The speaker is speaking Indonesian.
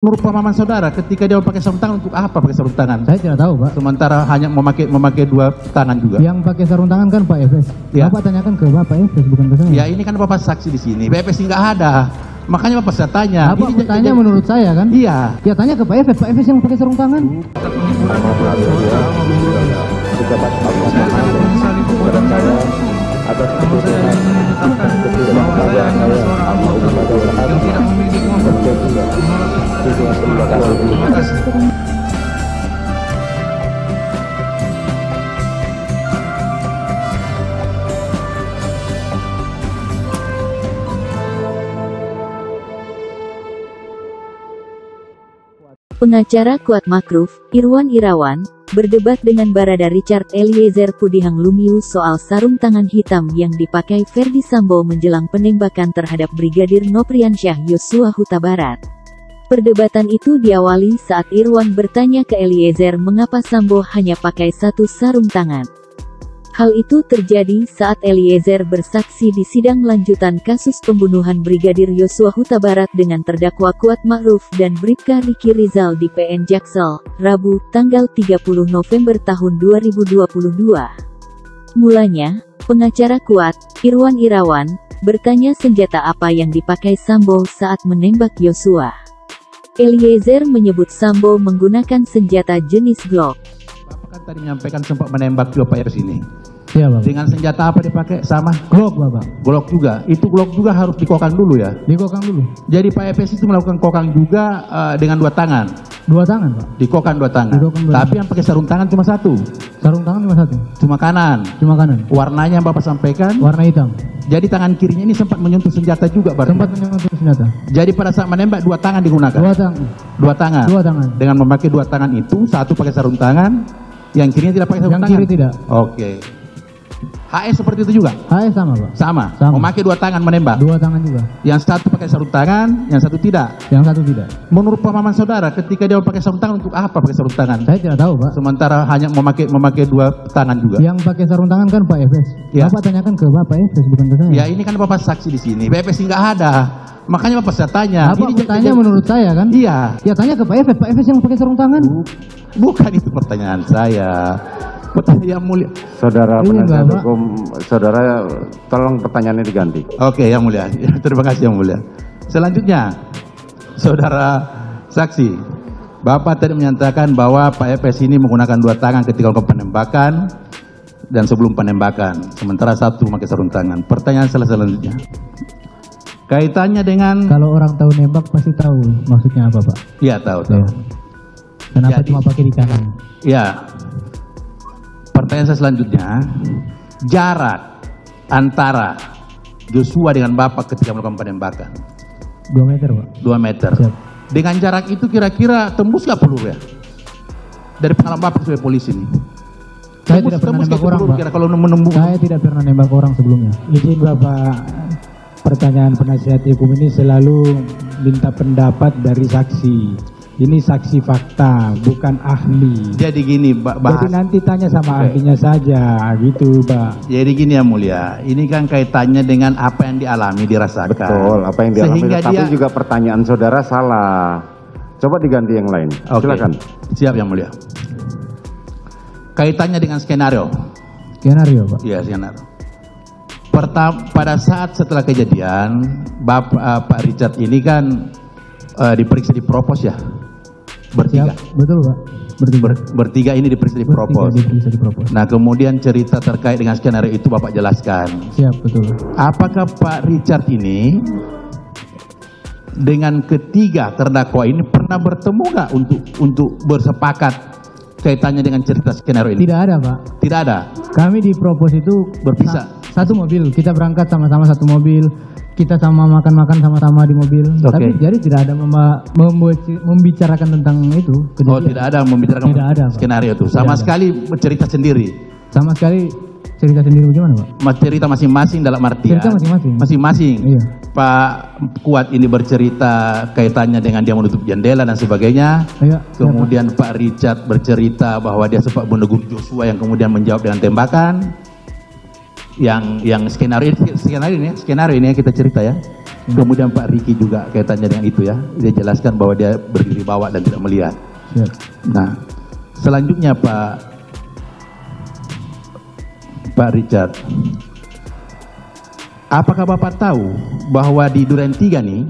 Menurut pemahaman saudara, ketika dia pakai sarung tangan, untuk apa pakai sarung tangan? Saya tidak tahu, Pak. Sementara hanya memakai dua tangan juga. Yang pakai sarung tangan kan Pak Efes. Ya. Bapak tanyakan ke Bapak Efes, bukan ke saya. Ya ini kan Bapak saksi di sini. Pak Efes nggak ada. Makanya Bapak saya tanya. Bapak Ini tanya menurut saya kan? Iya. Ya tanya ke Pak Efes. Pak Efes yang pakai sarung tangan. Pengacara Kuat Makruf, Irwan Irawan, berdebat dengan Barada Richard Eliezer Pudihang Lumiu soal sarung tangan hitam yang dipakai Ferdi Sambo menjelang penembakan terhadap Brigadir Nopriansyah Yosua Huta Barat. Perdebatan itu diawali saat Irwan bertanya ke Eliezer mengapa Sambo hanya pakai satu sarung tangan. Hal itu terjadi saat Eliezer bersaksi di sidang lanjutan kasus pembunuhan Brigadir Yosua Huta Barat dengan terdakwa Kuat Makruf dan Bribka Riki Rizal di PN Jaksel, Rabu, tanggal 30 November tahun 2022. Mulanya, pengacara Kuat, Irwan Irawan, bertanya senjata apa yang dipakai Sambo saat menembak Yosua. Eliezer menyebut Sambo menggunakan senjata jenis Glock. Bapak kan tadi menyampaikan sempat menembak Bapak Efes ini. Iya, Bapak. Dengan senjata apa dipakai? Sama? Glock, Bapak. Glock juga. Itu Glock juga harus dikokang dulu ya. Dikokang dulu. Jadi Pak Efes itu melakukan kokang juga dengan dua tangan. Dua tangan, Pak. Dikokang dua tangan. Dikokang dua Tapi yang pakai sarung tangan cuma satu. Sarung tangan cuma satu. Cuma kanan. Cuma kanan. Warnanya yang Bapak sampaikan. Warna hitam. Jadi tangan kirinya ini sempat menyentuh senjata juga berarti. Sempat menyentuh senjata. Jadi pada saat menembak dua tangan digunakan. Dua tangan. Dua tangan. Dua tangan. Dengan memakai dua tangan itu, satu pakai sarung tangan, yang kirinya tidak pakai sarung Yang tangan. kiri tidak. Oke. HS seperti itu juga? HS sama, Pak. Sama. Sama. Memakai dua tangan menembak. Dua tangan juga. Yang satu pakai sarung tangan, yang satu tidak. Yang satu tidak. Menurut pemahaman saudara, ketika dia pakai sarung tangan, untuk apa pakai sarung tangan? Saya tidak tahu, Pak. Sementara hanya memakai dua tangan juga. Yang pakai sarung tangan kan Pak Efes. Ya. Bapak tanyakan ke Bapak Efes, bukan ke saya. Ya ini kan Bapak saksi di sini. Pak Efes nggak ada. Makanya Bapak saya tanya. Bapak Ini bertanya menurut saya kan? Iya. Ya tanya ke Pak Efes. Pak Efes yang pakai sarung tangan. Bukan itu pertanyaan saya. Pertanyaan mulia. Saudara Iya, penasihat Bapak. hukum, saudara tolong pertanyaannya diganti. Oke, yang mulia. Terima kasih yang mulia. Selanjutnya, saudara saksi, Bapak tadi menyatakan bahwa Pak Efes ini menggunakan dua tangan ketika melakukan penembakan dan sebelum penembakan, sementara satu memakai sarung tangan. Pertanyaan selanjutnya, kaitannya dengan, Kalau orang tahu nembak pasti tahu maksudnya apa, Pak. ya tahu. Ya. Kenapa Jadi- cuma pakai di kanan? Ya. Pertanyaan saya selanjutnya, jarak antara Joshua dengan Bapak ketika melakukan penembakan 2 meter, Pak. 2 meter. Siap. Dengan jarak itu kira-kira tembus nggak peluru ya? Dari pengalaman Bapak sebagai polisi ini. Saya tidak pernah nggak nembak orang, peluru Pak. kira kalau menembus? Saya tidak pernah nembak orang sebelumnya. Izin Bapak, pertanyaan penasihat hukum ini selalu minta pendapat dari saksi. Ini saksi fakta, bukan ahli. Jadi gini, bahas. Jadi nanti tanya sama Oke. ahlinya saja, gitu Pak. Jadi gini ya mulia, ini kan kaitannya dengan apa yang dialami, dirasakan. Betul, apa yang dialami. Sehingga Tapi dia, juga pertanyaan saudara salah. Coba diganti yang lain. Oke. Silakan. Siap yang mulia. Kaitannya dengan skenario. Skenario, Pak. Iya, skenario. Pada saat setelah kejadian, Pak Richard ini kan diperiksa di propos ya, bertiga. Siap. Betul, Pak. Bertiga. Bertiga ini diperiksa di propos. Diperiksa di propos. Nah kemudian cerita terkait dengan skenario itu Bapak jelaskan. Siap, betul. Apakah Pak Richard ini dengan ketiga terdakwa ini pernah bertemu nggak untuk bersepakat kaitannya dengan cerita skenario ini? Tidak ada, Pak. Tidak ada. Kami di propos itu Berpisah. Satu mobil. Kita berangkat sama-sama satu mobil. Kita sama makan-makan sama-sama di mobil. Oke. Tapi jadi tidak ada membicarakan tentang itu. Oh kejadian. tidak ada membicarakan Tidak ada, Pak. skenario itu. Sama Tidak ada. sekali bercerita sendiri. Sama sekali cerita sendiri bagaimana, Pak? Cerita masing-masing dalam artian. Cerita masing-masing. Masing-masing. Iya. Pak Kuat ini bercerita kaitannya dengan dia menutup jendela dan sebagainya. Iya. Kemudian Pak Richard bercerita bahwa dia sempat menegur Joshua yang kemudian menjawab dengan tembakan. Yang skenario ini ya kita cerita ya. Kemudian Pak Riki juga kaitannya dengan itu ya. Dia jelaskan bahwa dia berdiri bawah dan tidak melihat. Siap. Nah, selanjutnya Pak Richard, apakah Bapak tahu bahwa di Duren 3 nih